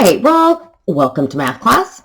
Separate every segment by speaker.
Speaker 1: right, well, welcome to math class.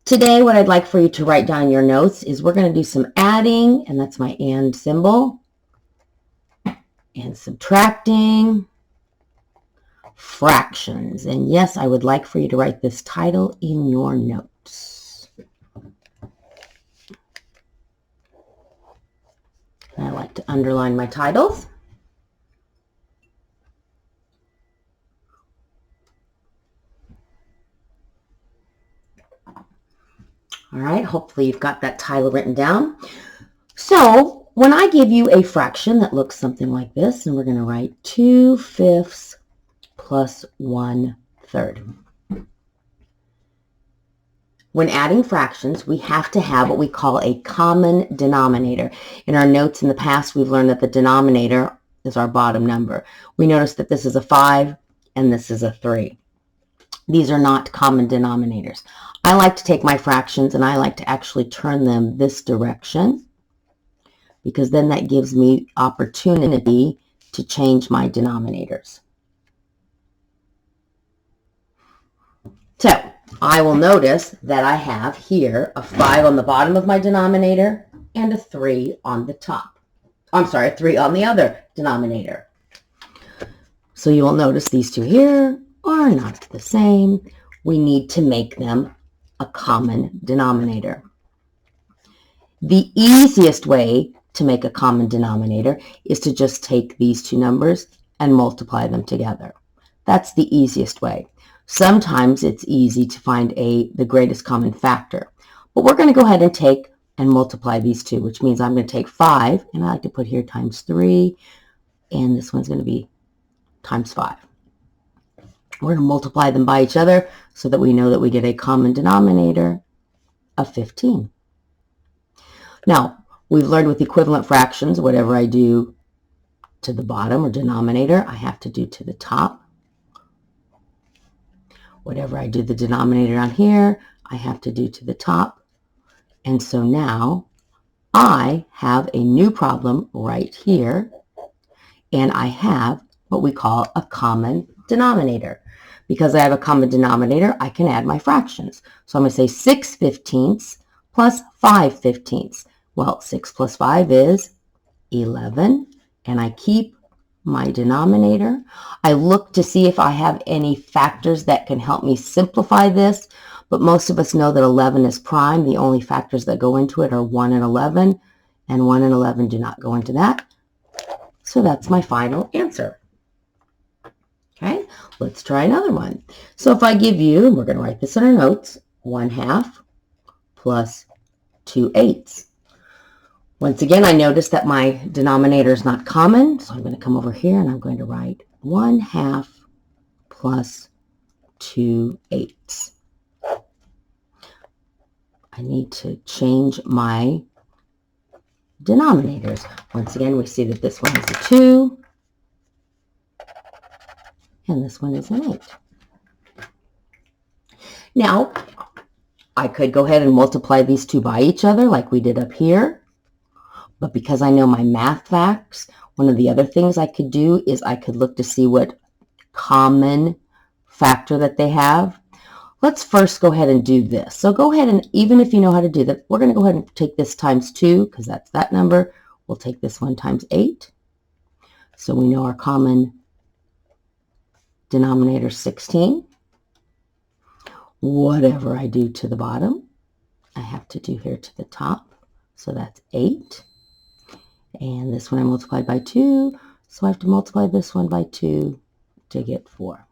Speaker 1: Today, what I'd like for you to write down in your notes is we're going to do some adding, and that's my and symbol, and subtracting, fractions. And yes, I would like for you to write this title in your notes. And I like to underline my titles. All right, hopefully you've got that title written down. So when I give you a fraction that looks something like this, and we're going to write 2/5 plus 1/3. When adding fractions, we have to have what we call a common denominator. In our notes in the past, we've learned that the denominator is our bottom number. We notice that this is a 5 and this is a 3. These are not common denominators. I like to take my fractions and I like to actually turn them this direction, because then that gives me opportunity to change my denominators. So I will notice that I have here a 5 on the bottom of my denominator and a 3 on the top. I'm sorry, a 3 on the other denominator. So you will notice these two here are not the same. We need to make them a common denominator. The easiest way to make a common denominator is to just take these two numbers and multiply them together. That's the easiest way. Sometimes it's easy to find the greatest common factor, but we're going to go ahead and take and multiply these two, which means I'm going to take 5, and I like to put here times 3, and this one's going to be times 5. We're going to multiply them by each other so that we know that we get a common denominator of 15. Now, we've learned with equivalent fractions, whatever I do to the bottom or denominator, I have to do to the top. Whatever I do the denominator on here, I have to do to the top. And so now I have a new problem right here, and I have what we call a common denominator. Because I have a common denominator, I can add my fractions. So I'm going to say 6/15 plus 5/15. Well, 6 plus 5 is 11, and I keep my denominator. I look to see if I have any factors that can help me simplify this, but most of us know that 11 is prime. The only factors that go into it are 1 and 11, and 1 and 11 do not go into that. So that's my final answer. Okay, let's try another one. So if I give you, we're going to write this in our notes, 1/2 plus 2/8. Once again, I notice that my denominator is not common, so I'm going to come over here and I'm going to write 1/2 plus 2/8. I need to change my denominators. Once again, we see that this one is a 2, and this one is an 8. Now, I could go ahead and multiply these two by each other like we did up here. But because I know my math facts, one of the other things I could do is I could look to see what common factor that they have. Let's first go ahead and do this. So go ahead and, even if you know how to do that, we're going to go ahead and take this times 2, because that's that number. We'll take this one times 8. So we know our common denominator is 16. Whatever I do to the bottom, I have to do here to the top. So that's 8. And this one I multiplied by 2, so I have to multiply this one by 2 to get 4.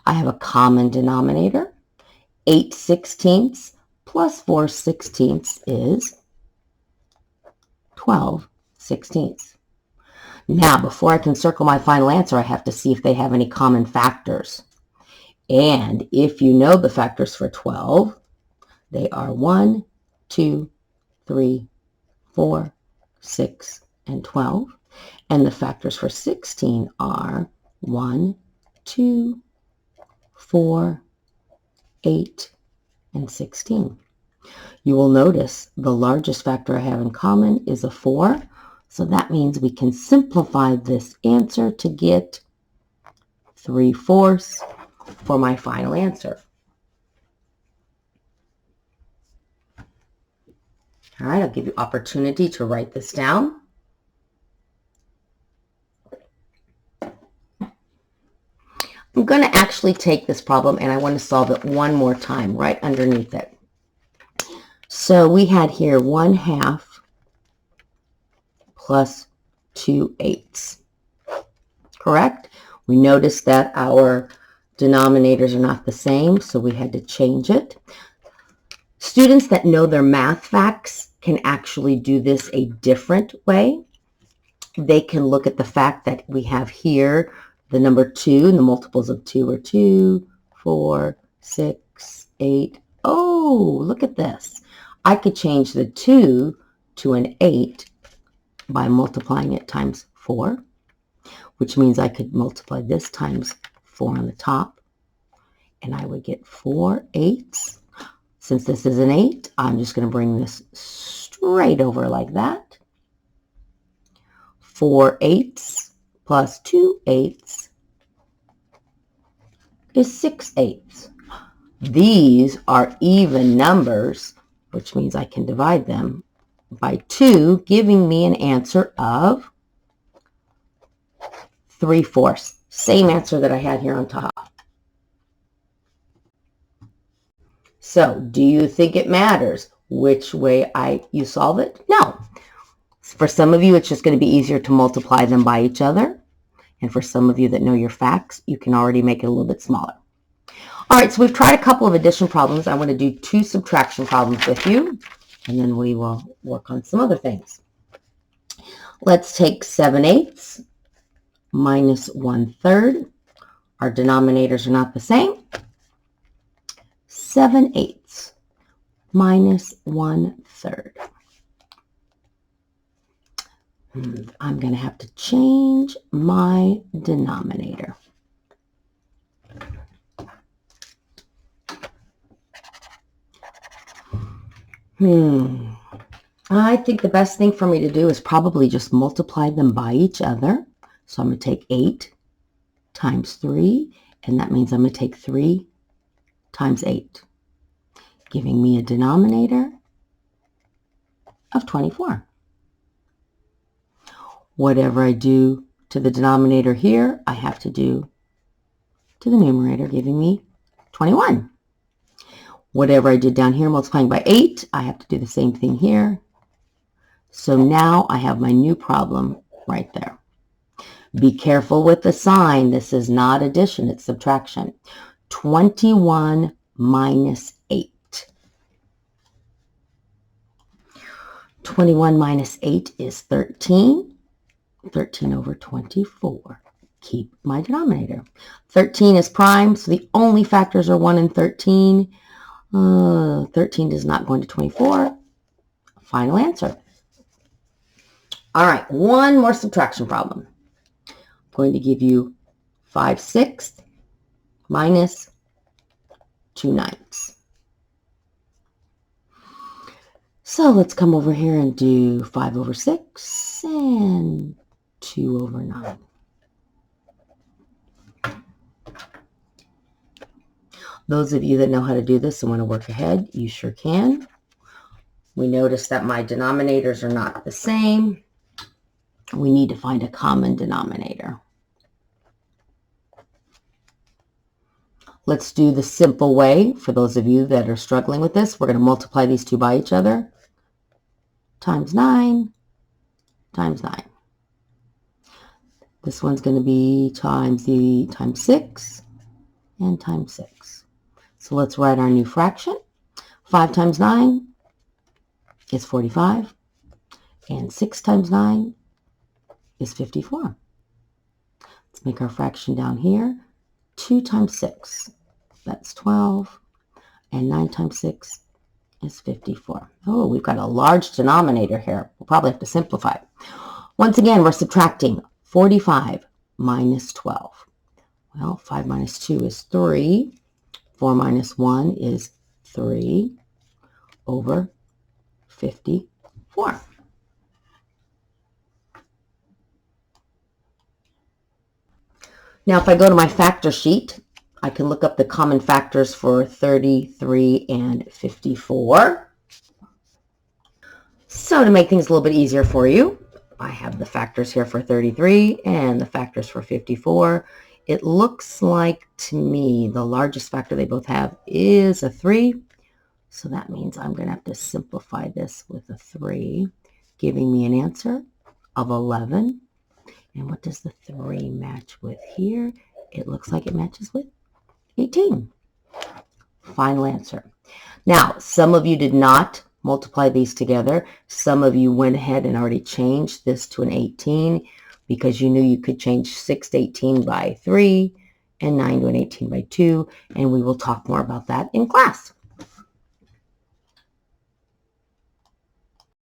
Speaker 1: I have a common denominator. 8/16 plus 4/16 is 12/16. Now, before I can circle my final answer, I have to see if they have any common factors. And if you know the factors for 12, they are 1, 2, 3, 4, 6, and 12. And the factors for 16 are 1, 2, 4, 8, and 16. You will notice the largest factor I have in common is a 4. So that means we can simplify this answer to get 3/4 for my final answer. All right, I'll give you opportunity to write this down. I'm going to actually take this problem and I want to solve it one more time right underneath it. So we had here 1/2 plus 2/8. Correct? We noticed that our denominators are not the same, so we had to change it. Students that know their math facts can actually do this a different way. They can look at the fact that we have here the number 2, and the multiples of 2 are 2, 4, 6, 8. Oh, look at this. I could change the 2 to an 8 by multiplying it times 4, which means I could multiply this times 4 on the top, and I would get 4 8s. Since this is an 8, I'm just going to bring this straight over like that. 4 8s plus 2 8s is 6 8s. These are even numbers, which means I can divide them by 2, giving me an answer of 3/4. Same answer that I had here on top. So, do you think it matters which way you solve it? No. For some of you, it's just going to be easier to multiply them by each other. And for some of you that know your facts, you can already make it a little bit smaller. All right, so we've tried a couple of addition problems. I want to do 2 subtraction problems with you, and then we will work on some other things. Let's take 7 8 minus 1/3. Our denominators are not the same. 7 8 minus 1/3. I'm going to have to change my denominator. I think the best thing for me to do is probably just multiply them by each other. So I'm going to take 8 times 3, and that means I'm going to take 3 times 8, giving me a denominator of 24. Whatever I do to the denominator here, I have to do to the numerator, giving me 21. Whatever I did down here, multiplying by 8, I have to do the same thing here. So now I have my new problem right there. Be careful with the sign. This is not addition, it's subtraction. 21 minus 8. 21 minus 8 is 13. 13 over 24. Keep my denominator. 13 is prime, so the only factors are 1 and 13. 13 does not go into 24. Final answer. All right, one more subtraction problem. I'm going to give you 5/6 minus 2/9. So let's come over here and do 5/6 and 2/9. Those of you that know how to do this and want to work ahead, you sure can. We notice that my denominators are not the same. We need to find a common denominator. Let's do the simple way. For those of you that are struggling with this, we're going to multiply these two by each other. Times 9 times 9. This one's going to be times 6 and times 6. So let's write our new fraction. 5 times 9 is 45, and 6 times 9 is 54. Let's make our fraction down here. 2 times 6, that's 12, and 9 times 6 is 54. Oh, we've got a large denominator here. We'll probably have to simplify. Once again, we're subtracting 45 minus 12. Well, 5 minus 2 is 3. 4 minus 1 is 3 over 54. Now, if I go to my factor sheet, I can look up the common factors for 33 and 54. So to make things a little bit easier for you, I have the factors here for 33 and the factors for 54. It looks like to me the largest factor they both have is a 3. So that means I'm going to have to simplify this with a 3, giving me an answer of 11. And what does the 3 match with here? It looks like it matches with 18. Final answer. Now, some of you did not multiply these together. Some of you went ahead and already changed this to an 18 because you knew you could change 6 to 18 by 3 and 9 to an 18 by 2, and we will talk more about that in class.